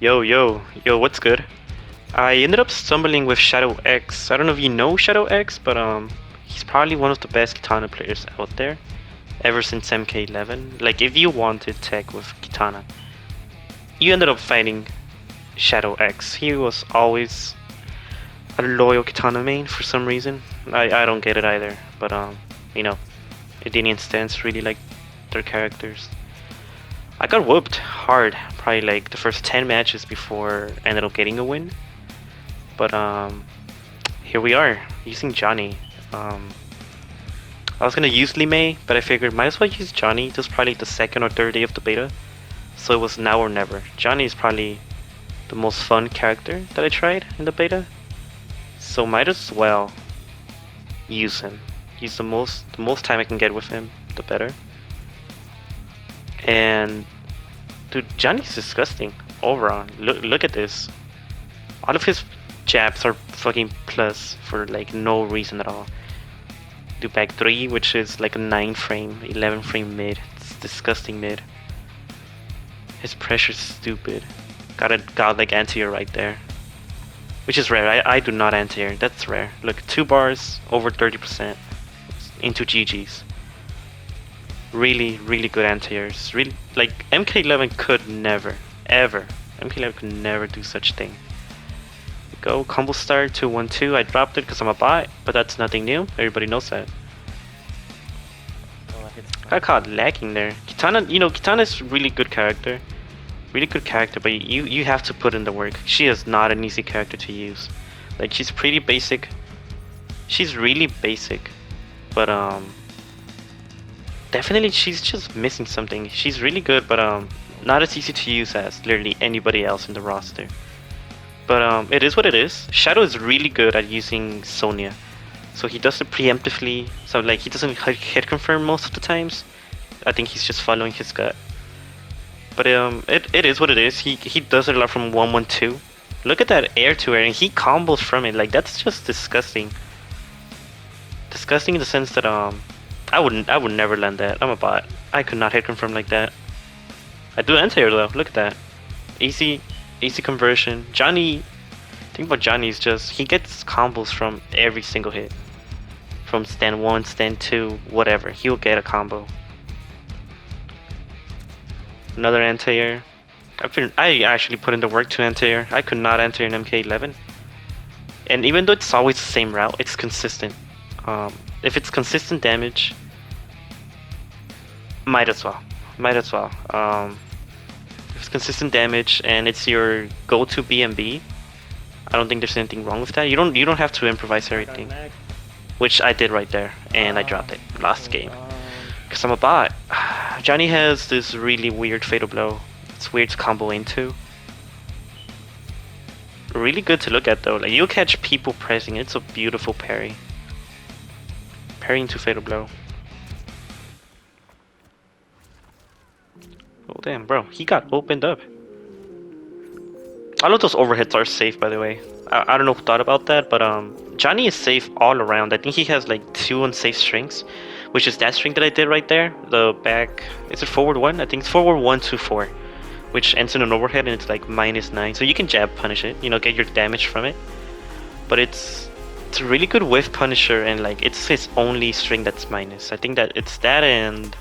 Yo, what's good? I ended up stumbling with ShadowX. I don't know if you know ShadowX, but he's probably one of the best Kitana players out there ever since MK11. Like, if you wanted tech with Kitana, you ended up fighting ShadowX. He was always a loyal Kitana main for some reason. I don't get it either, but you know, Indian stance really like their characters. I got whooped hard, probably like the first 10 matches before I ended up getting a win. But here we are, using Johnny. I was gonna use Limei, but I figured might as well use Johnny. This was probably the second or third day of the beta, so it was now or never. Johnny is probably the most fun character that I tried in the beta, so might as well use him. Use the most time I can get with him, the better. And dude, Johnny's disgusting overall. Look at this. All of his jabs are fucking plus for like no reason at all. Do back 3, which is like a 9 frame, 11 frame mid. It's disgusting mid. His pressure's stupid. Got a godlike anti-air right there, which is rare. I do not anti-air. That's rare. Look, 2 bars over 30% into GG's. Really good anti-airs. Really, like MK11 could never, ever. MK11 could never do such thing. Go combo start 2-1-2. I dropped it because I'm a bot, but that's nothing new. Everybody knows that. I caught lagging there. Kitana, you know, Kitana is really good character. Really good character, but you have to put in the work. She is not an easy character to use. Like, she's pretty basic. She's really basic, but definitely she's just missing something. She's really good, but not as easy to use as literally anybody else in the roster. But it is what it is. Shadow is really good at using Sonya, so he does it preemptively. So like, he doesn't hit confirm most of the times. I think he's just following his gut. But it is what it is. He does it a lot from 1-1-2. Look at that air to air, and he combos from it. Like, that's just disgusting. Disgusting in the sense that I would never land that. I'm a bot. I could not hit confirm like that. I do anti-air though. Look at that. Easy conversion. Johnny, think about Johnny is just, he gets combos from every single hit. From stand 1, stand 2, whatever. He'll get a combo. Another anti-air. I actually put in the work to anti-air. I could not anti-air in MK11. And even though it's always the same route, it's consistent. If it's consistent damage, might as well. If it's consistent damage and it's your go-to BMB, I don't think there's anything wrong with that. You don't have to improvise everything, which I did right there, and I dropped it last game because I'm a bot. Johnny has this really weird fatal blow. It's weird to combo into. Really good to look at though. Like, you'll catch people pressing. It's a beautiful parry. Parry into fatal blow. Oh damn, bro, he got opened up. All of those overhits are safe, by the way. I don't know who thought about that, but Johnny is safe all around. I think he has like 2 unsafe strings, which is that string that I did right there. The back, is it forward 1? I think it's forward 1, 2, 4, which ends in an overhead, and it's like -9. So you can jab punish it, you know, get your damage from it. But it's a really good whiff punisher, and like, it's his only string that's minus. I think that it's that and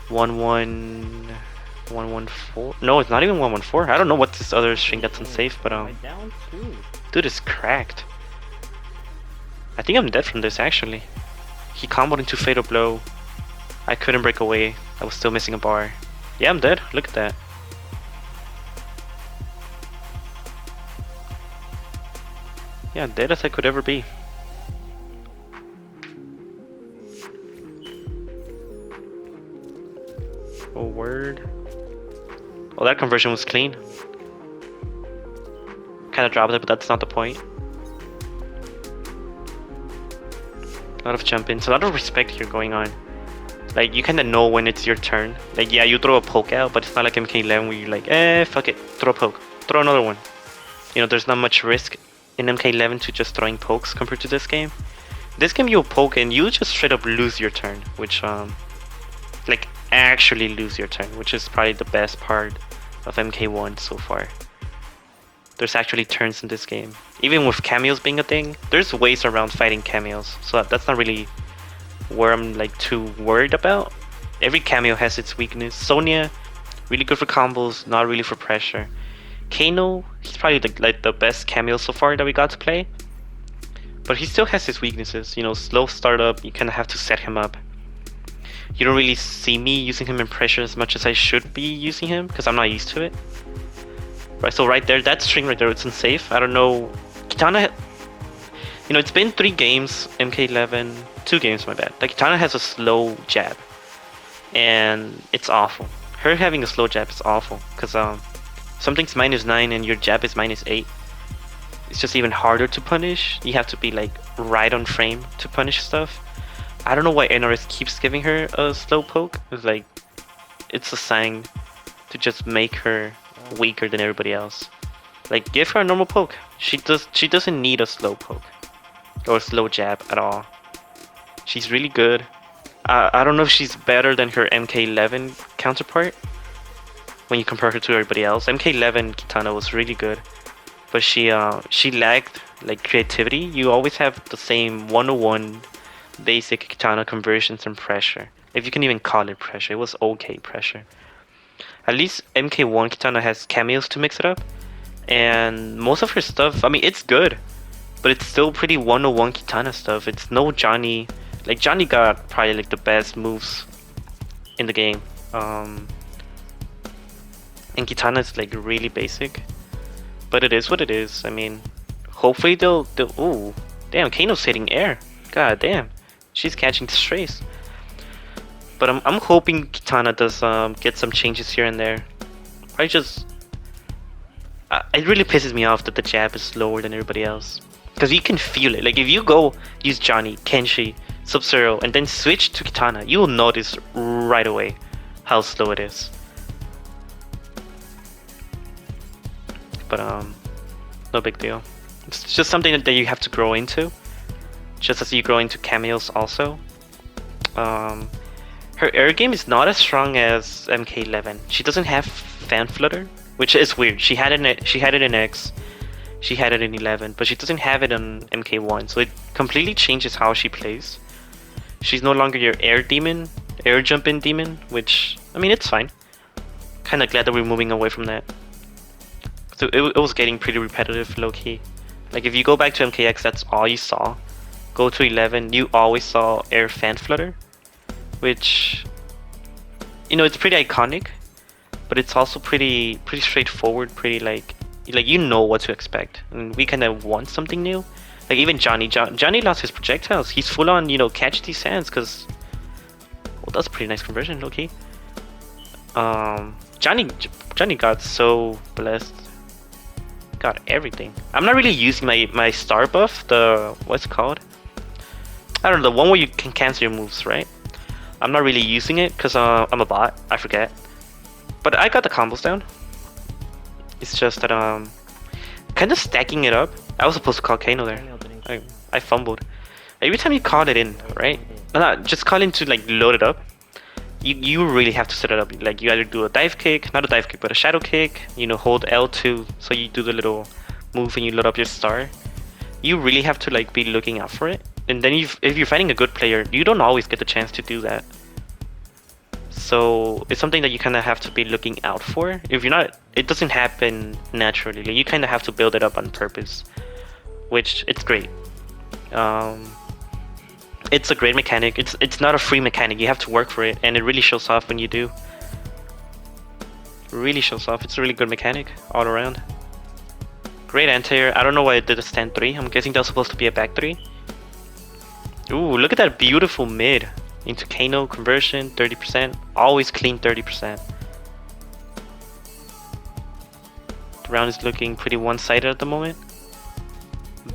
1-1-4. No, it's not even 1-1-4. I don't know what's this other string that's unsafe, but dude is cracked. I think I'm dead from this actually. He comboed into fatal blow. I couldn't break away. I was still missing a bar. Yeah, I'm dead. Look at that. Yeah, dead as I could ever be. Oh, word. Oh, that conversion was clean. Kinda dropped it, but that's not the point. A lot of jump-ins, a lot of respect here going on. Like, you kinda know when it's your turn. Like, yeah, you throw a poke out, but it's not like MK11 where you're like, fuck it, throw a poke. Throw another one. You know, there's not much risk in MK11 to just throwing pokes compared to this game. This game you'll poke and you just straight up lose your turn, which like actually lose your turn, which is probably the best part of MK1 so far. There's actually turns in this game. Even with cameos being a thing, there's ways around fighting cameos. So that's not really where I'm like too worried about. Every cameo has its weakness. Sonya, really good for combos, not really for pressure. Kano, he's probably like the best cameo so far that we got to play. But he still has his weaknesses. You know, slow startup, you kind of have to set him up. You don't really see me using him in pressure as much as I should be using him because I'm not used to it. Right, so right there, that string right there, it's unsafe. I don't know. Kitana, you know, it's been 3 games, MK11, 2 games, my bad. Like, Kitana has a slow jab. And it's awful. Her having a slow jab is awful. Because something's -9 and your jab is -8. It's just even harder to punish. You have to be like right on frame to punish stuff. I don't know why NRS keeps giving her a slow poke. It's like, it's a sign to just make her weaker than everybody else. Like, give her a normal poke. She doesn't need a slow poke or a slow jab at all. She's really good. I don't know if she's better than her MK11 counterpart when you compare her to everybody else. MK11 Kitana was really good, but she lacked like creativity. You always have the same 101 basic Kitana conversions and pressure. If you can even call it pressure, it was okay pressure. At least MK1 Kitana has cameos to mix it up, and most of her stuff, I mean, it's good, but it's still pretty 101 Kitana stuff. It's no Johnny. Like, Johnny got probably like the best moves in the game, and Kitana is like really basic, but it is what it is. I mean, hopefully they'll ooh, damn, Kano's hitting air. God damn, she's catching the strays. But I'm hoping Kitana does get some changes here and there. I just it really pisses me off that the jab is slower than everybody else, because you can feel it. Like, if you go use Johnny, Kenshi, Sub-Zero, and then switch to Kitana, you will notice right away how slow it is. But no big deal. It's just something that you have to grow into, just as you grow into cameos also. Her air game is not as strong as MK11. She doesn't have fan flutter, which is weird. She had it in X, she had it in 11, but she doesn't have it on MK1, so it completely changes how she plays. She's no longer your air demon, air jump-in demon, which, I mean, it's fine. Kinda glad that we're moving away from that. So it was getting pretty repetitive, low-key. Like, if you go back to MKX, that's all you saw. Go to 11, you always saw air fan flutter, which, you know, it's pretty iconic, but it's also pretty straightforward, pretty like you know what to expect, and we kind of want something new. Like, even Johnny lost his projectiles. He's full on, you know, catch these sands, because, well, that's a pretty nice conversion, low-key. Johnny got so blessed. Got everything. I'm not really using my star buff, the, what's it called? I don't know, the one where you can cancel your moves, right? I'm not really using it because I'm a bot, I forget. But I got the combos down. It's just that kind of stacking it up. I was supposed to call Kano there. I fumbled. Every time you call it in, right? No, just call in to like load it up. You really have to set it up. Like, you either do a dive kick, not a dive kick, but a shadow kick. You know, hold L2 so you do the little move and you load up your star. You really have to like be looking out for it. And then if you're fighting a good player, you don't always get the chance to do that. So it's something that you kind of have to be looking out for. If you're not, it doesn't happen naturally. Like, you kind of have to build it up on purpose, which it's great. It's a great mechanic. It's not a free mechanic. You have to work for it, and it really shows off when you do. It really shows off. It's a really good mechanic all around. Great anti-air. I don't know why it did a stand 3. I'm guessing that was supposed to be a back 3. Ooh, look at that beautiful mid into Kano conversion, 30%. Always clean 30%. The round is looking pretty one-sided at the moment.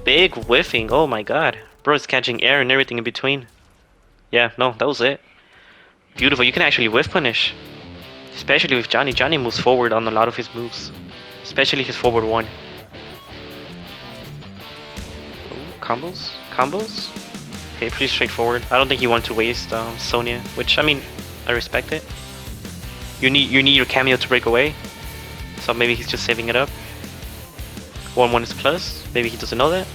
Big whiffing, oh my god. Bro is catching air and everything in between. Yeah, no, that was it. Beautiful, you can actually whiff punish. Especially with Johnny. Johnny moves forward on a lot of his moves. Especially his forward one. Ooh, combos? Combos? Okay, pretty straightforward. I don't think you want to waste Sonya, which, I mean, I respect it. You need your cameo to break away. so maybe he's just saving it up. 1-1 is plus, maybe he doesn't know that.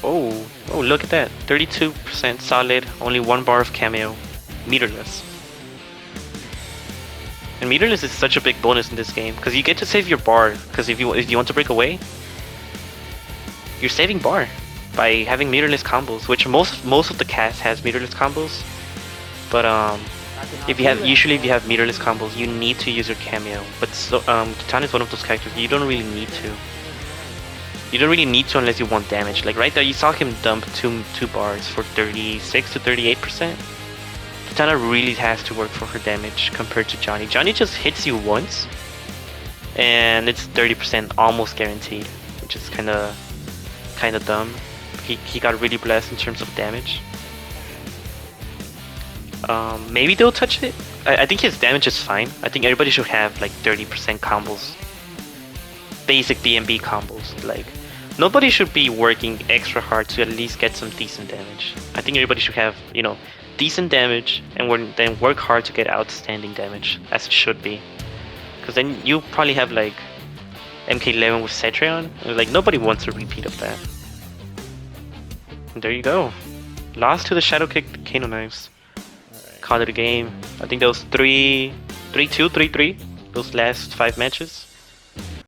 Oh, look at that. 32% solid, only 1 bar of cameo. Meterless. And meterless is such a big bonus in this game, because you get to save your bar, because if you want to break away, you're saving bar by having meterless combos, which most of the cast has meterless combos. But if you have meterless combos, you need to use your cameo. But Kitana is one of those characters you don't really need to. You don't really need to unless you want damage. Like right there, you saw him dump two bars for 36 to 38%. Kitana really has to work for her damage compared to Johnny. Johnny just hits you once, and it's 30% almost guaranteed, which is kind of dumb. He got really blessed in terms of damage. Maybe they'll touch it. I think his damage is fine. I think everybody should have like 30% combos. Basic DMB combos. Like, nobody should be working extra hard to at least get some decent damage. I think everybody should have, you know, decent damage and then work hard to get outstanding damage, as it should be. Because then you probably have like MK11 with Cetrion, and like nobody wants a repeat of that. And there you go. Lost to the Shadow Kick Kano Knives. Call it a game. I think that was 3-2, 3-3. Those last 5 matches.